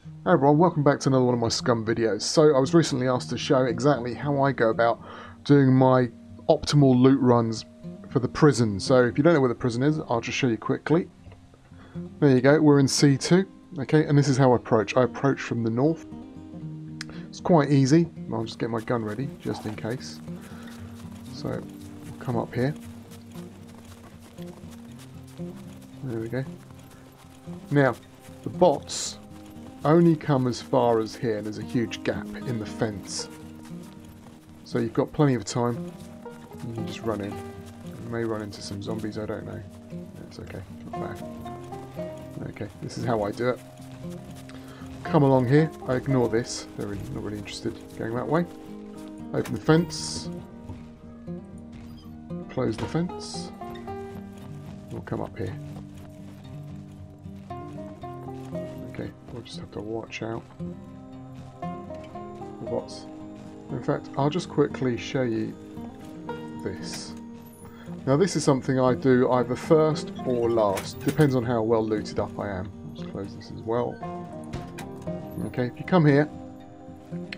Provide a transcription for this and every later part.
Hey everyone, welcome back to another one of my SCUM videos. So I was recently asked to show exactly how I go about doing my optimal loot runs for the prison. So if you don't know where the prison is, I'll just show you quickly. There you go, we're in C2. Okay, and this is how I approach. I approach from the north. It's quite easy. I'll just get my gun ready, just in case. So, I'll come up here. There we go. Now, the bots only come as far as here, and there's a huge gap in the fence. So you've got plenty of time. You can just run in. You may run into some zombies, I don't know. It's okay, not bad. Okay, this is how I do it. Come along here. I ignore this. They're not really interested going that way. Open the fence. Close the fence. We'll come up here. Okay, we'll just have to watch out the bots. In fact, I'll just quickly show you this. Now this is something I do either first or last. Depends on how well looted up I am. Let's close this as well. Okay, if you come here,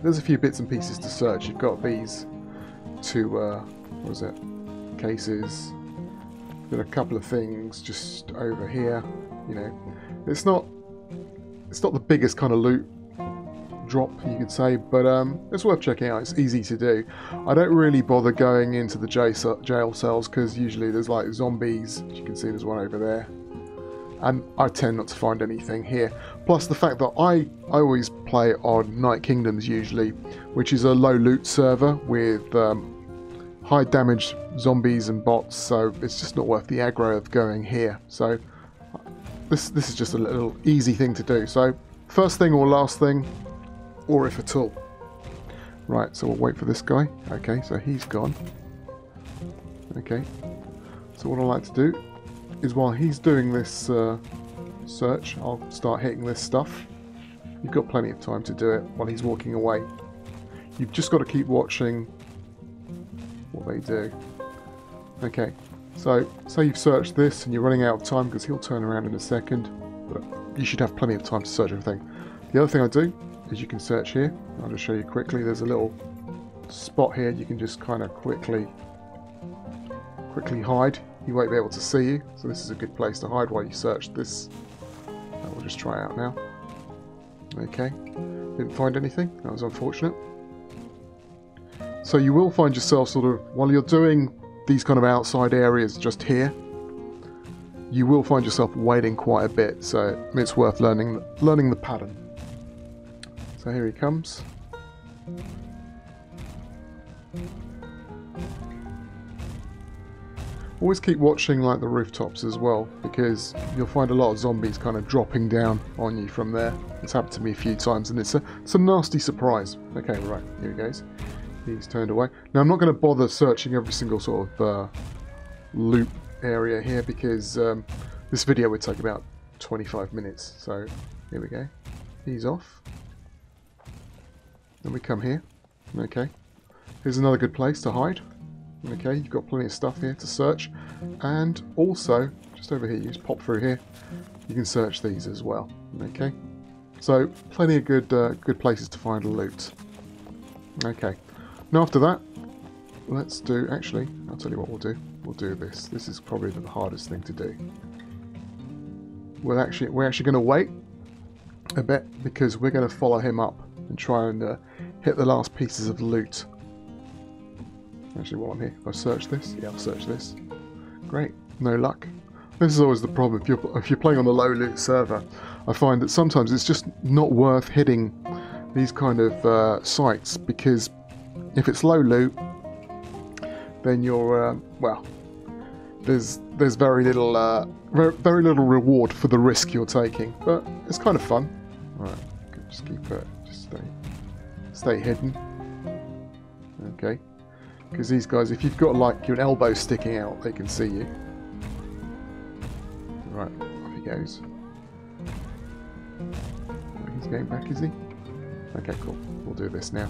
there's a few bits and pieces to search. You've got these two, what is it, cases. Got a couple of things just over here. You know, it's not the biggest kind of loot drop, you could say, but it's worth checking out. It's easy to do. I don't really bother going into the jail cells because usually there's like zombies. As you can see, there's one over there, and I tend not to find anything here. Plus the fact that I always play on Night Kingdoms usually, which is a low loot server with high damage zombies and bots, so it's just not worth the aggro of going here. So this is just a little easy thing to do. So first thing or last thing, or if at all. Right, so we'll wait for this guy. Okay, so he's gone. Okay, so what I like to do is while he's doing this search, I'll start hitting this stuff. You've got plenty of time to do it while he's walking away. You've just got to keep watching what they do. Okay, so say you've searched this and you're running out of time because he'll turn around in a second, but you should have plenty of time to search everything. The other thing I do is you can search here. I'll just show you quickly. There's a little spot here. You can just kind of quickly hide. He won't be able to see you, so this is a good place to hide while you search this. We'll just try out now. Okay, didn't find anything. That was unfortunate. So you will find yourself sort of, while you're doing these kind of outside areas just here, you will find yourself waiting quite a bit, so it's worth learning the pattern. So here he comes. Always keep watching like the rooftops as well, because you'll find a lot of zombies kind of dropping down on you from there. It's happened to me a few times and it's a nasty surprise. Okay, right, here he goes. He's turned away. Now I'm not going to bother searching every single sort of loot area here because this video would take about 25 minutes. So here we go. He's off. Then we come here. Okay. Here's another good place to hide. Okay, you've got plenty of stuff here to search. And also, just over here, you just pop through here. You can search these as well. Okay. So plenty of good places to find loot. Okay. Now after that, let's do, actually, I'll tell you what we'll do. We'll do this. This is probably the hardest thing to do. We're actually going to wait a bit because we're going to follow him up and try and hit the last pieces of loot. Actually, while I'm here, if I search this, yeah, I'll search this. Great, no luck. This is always the problem. If you're playing on a low loot server, I find that sometimes it's just not worth hitting these kind of sites because if it's low loot, then you're well, there's very little reward for the risk you're taking, but it's kind of fun. Right, just keep it, just stay hidden. Okay, because these guys, if you've got like your elbow sticking out, they can see you. Right, off he goes. He's going back, is he? Okay, cool. We'll do this now.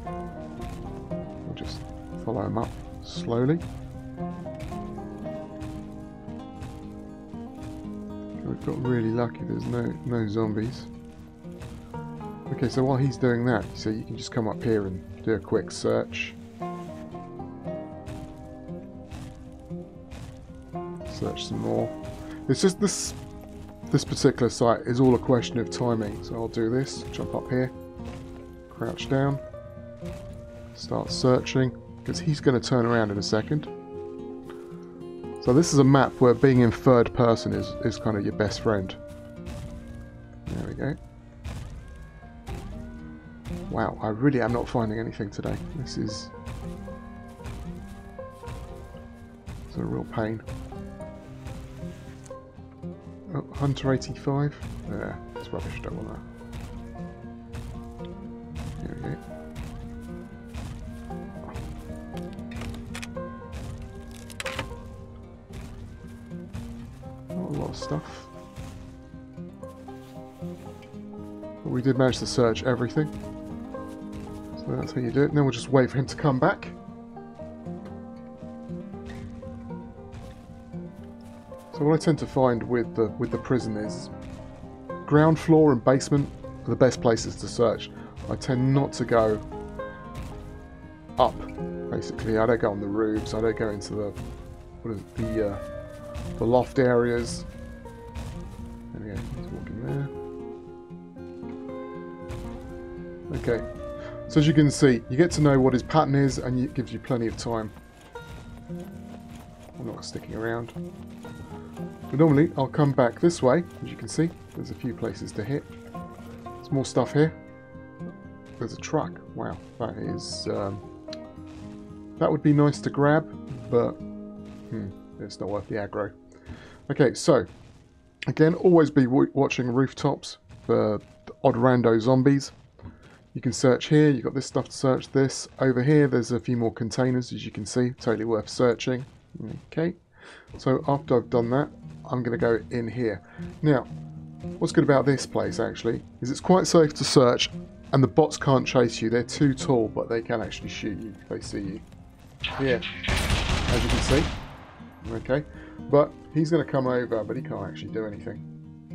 We'll just follow him up slowly. We've got really lucky. There's no zombies. Okay, so while he's doing that, so you can just come up here and do a quick search. Search some more. It's just this particular site is all a question of timing. So I'll do this, jump up here, crouch down, start searching, because he's going to turn around in a second. So this is a map where being in third person is kind of your best friend. There we go. Wow, I really am not finding anything today. This is a real pain. Oh, Hunter 85. Yeah, it's rubbish, don't want that. Here we go. Not a lot of stuff. But we did manage to search everything. So that's how you do it. And then we'll just wait for him to come back. So what I tend to find with the prison is ground floor and basement are the best places to search. I tend not to go up, basically. I don't go on the roofs. I don't go into the loft areas. There we go. He's walking there. Okay. So as you can see, you get to know what his pattern is, and it gives you plenty of time. I'm not sticking around. But normally, I'll come back this way. As you can see, there's a few places to hit. There's more stuff here. There's a truck. Wow, that is... that would be nice to grab, but it's not worth the aggro. Okay, so, again, always be watching rooftops for the odd rando zombies. You can search here. You've got this stuff to search. This. Over here, there's a few more containers, as you can see. Totally worth searching. Okay, so after I've done that, I'm going to go in here. Now, what's good about this place, actually, is it's quite safe to search, and the bots can't chase you. They're too tall, but they can actually shoot you if they see you. Here, as you can see. Okay, but he's going to come over, but he can't actually do anything.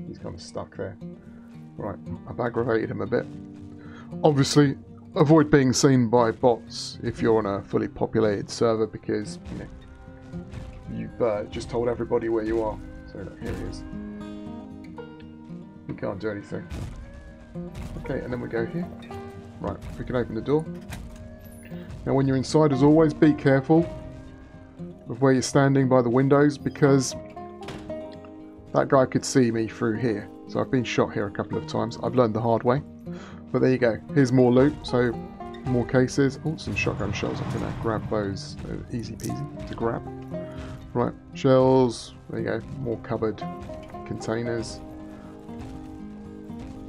He's kind of stuck there. Right, I've aggravated him a bit. Obviously, avoid being seen by bots if you're on a fully populated server, because, you know, you've just told everybody where you are. So look, here he is. You can't do anything. Okay, and then we go here. Right, we can open the door. Now when you're inside, as always, be careful of where you're standing by the windows, because that guy could see me through here. So I've been shot here a couple of times. I've learned the hard way. But there you go. Here's more loot. So more cases. Oh, some shotgun shells. I'm going to grab those. Easy peasy to grab. Right, shells. There you go. More cupboard containers.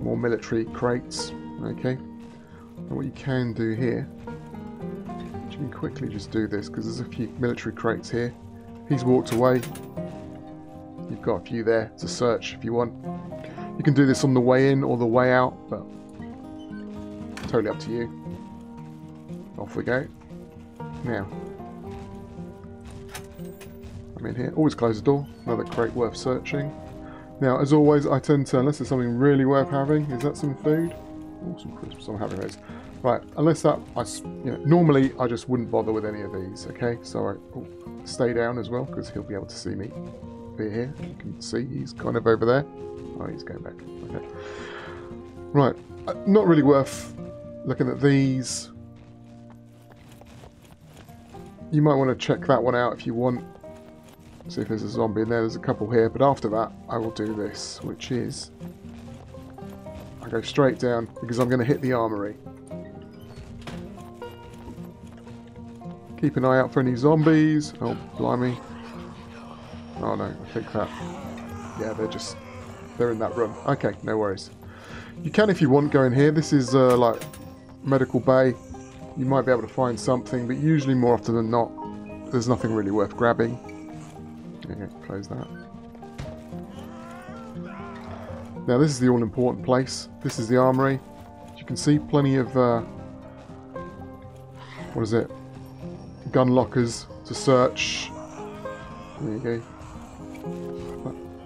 More military crates. Okay. And what you can do here, you can quickly just do this, because there's a few military crates here. He's walked away. You've got a few there to search if you want. You can do this on the way in or the way out, but totally up to you. Off we go. Now, I'm in here. Always close the door. Another crate worth searching. Now, as always, I tend to, unless there's something really worth having, is that some food? Oh, some crisps. I'm having those. Right, unless that, normally I just wouldn't bother with any of these. Okay, so I stay down as well, because he'll be able to see me. Be here. You can see he's kind of over there. Oh, he's going back. Okay. Right, not really worth looking at these. You might want to check that one out if you want. See if there's a zombie in there. There's a couple here, but after that I will do this, which is I go straight down, because I'm going to hit the armory. Keep an eye out for any zombies. Oh, blimey. Oh no, I think that... yeah, they're in that room. Okay, no worries. You can, if you want, go in here. This is like medical bay. You might be able to find something, but usually more often than not, there's nothing really worth grabbing. Okay, close that. Now this is the all-important place. This is the armory. As you can see, plenty of what is it? Gun lockers to search. There you go.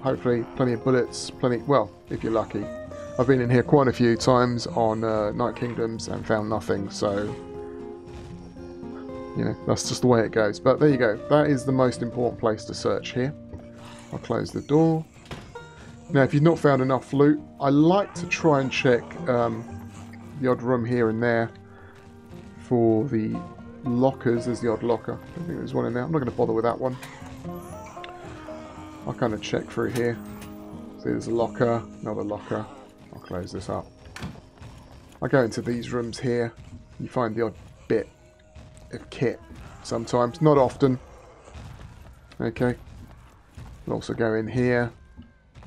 Hopefully, plenty of bullets. Plenty. Well, if you're lucky. I've been in here quite a few times on Night Kingdoms and found nothing, so you know, that's just the way it goes. But there you go, that is the most important place to search here. I'll close the door. Now if you've not found enough loot, I like to try and check the odd room here and there for the lockers. There's the odd locker. I don't think there's one in there. I'm not going to bother with that one. I'll kind of check through here. See, there's a locker, another locker. I'll close this up. I go into these rooms here. You find the odd bit of kit sometimes, not often. Okay. I'll also go in here.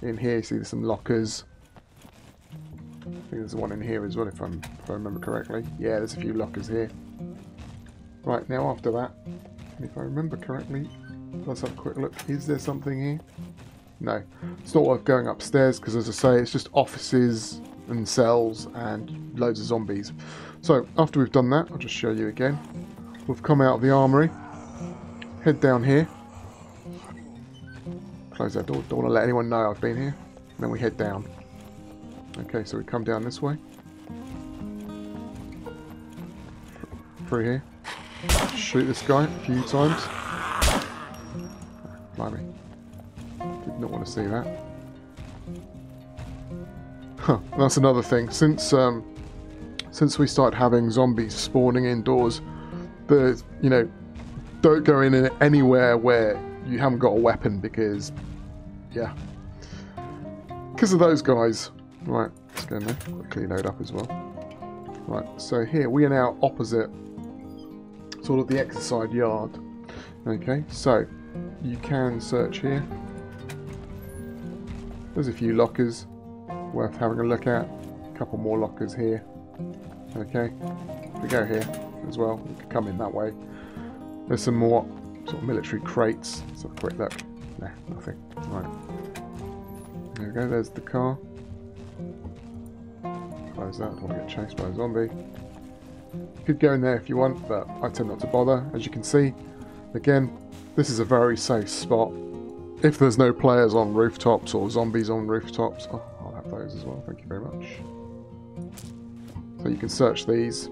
In here, you see there's some lockers. I think there's one in here as well, if I remember correctly. Yeah, there's a few lockers here. Right, now after that, if I remember correctly, let's have a quick look. Is there something here? No. It's not worth going upstairs because, as I say, it's just offices and cells and loads of zombies. So, after we've done that, I'll just show you again. We've come out of the armory. Head down here. Close that door. Don't want to let anyone know I've been here. And then we head down. Okay, so we come down this way. Through here. Shoot this guy a few times. Blimey. Did not want to see that. Huh, that's another thing. Since we started having zombies spawning indoors, you know, don't go in anywhere where you haven't got a weapon because, yeah, because of those guys. Right, let's go in there. Quickly load up as well. Right, so here we are now opposite sort of the exercise yard. Okay, so you can search here. There's a few lockers worth having a look at. A couple more lockers here. Okay, if we go here as well, we can come in that way. There's some more sort of military crates. Let's have a quick look. Nah, nothing. Right. There we go, there's the car. Close that, don't want to get chased by a zombie. You could go in there if you want, but I tend not to bother. As you can see, again, this is a very safe spot. If there's no players on rooftops or zombies on rooftops, oh, I'll have those as well, thank you very much. So you can search these.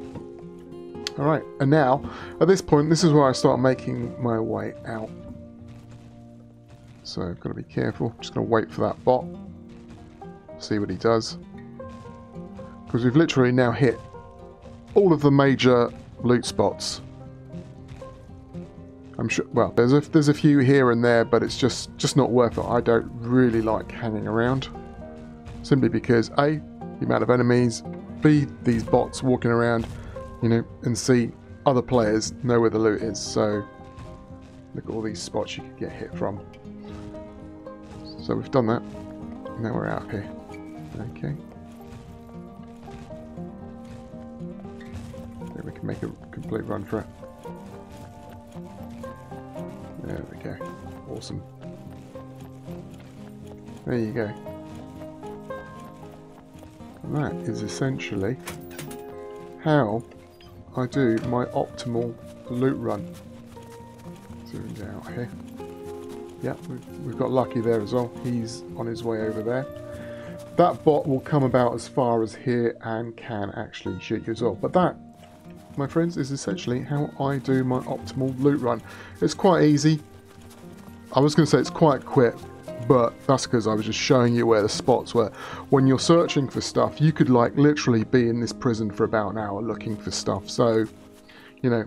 Alright, and now, at this point, this is where I start making my way out. So I've got to be careful. Just going to wait for that bot. See what he does. Because we've literally now hit all of the major loot spots. I'm sure, well, there's a few here and there, but it's just not worth it. I don't really like hanging around. Simply because A, the amount of enemies, B, these bots walking around, you know, and C, other players know where the loot is. So look at all these spots you could get hit from. So we've done that. Now we're out of here. Okay. Maybe we can make a complete run for it. There we go. Awesome. There you go. And that is essentially how I do my optimal loot run. So we can get out here. Yeah, we've got Lucky there as well. He's on his way over there. That bot will come about as far as here and can actually shoot you as well. But that, my friends, is essentially how I do my optimal loot run. It's quite easy. I was going to say it's quite quick, but that's because I was just showing you where the spots were. When you're searching for stuff, you could like literally be in this prison for about an hour looking for stuff. So, you know,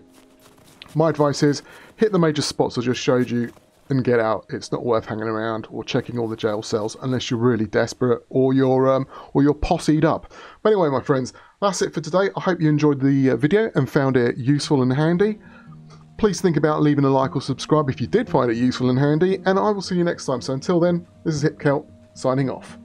my advice is hit the major spots I just showed you and get out. It's not worth hanging around or checking all the jail cells unless you're really desperate or you're posseed up. But anyway, my friends, that's it for today. I hope you enjoyed the video and found it useful and handy. Please think about leaving a like or subscribe if you did find it useful and handy, and I will see you next time. So until then, this is HipKelt signing off.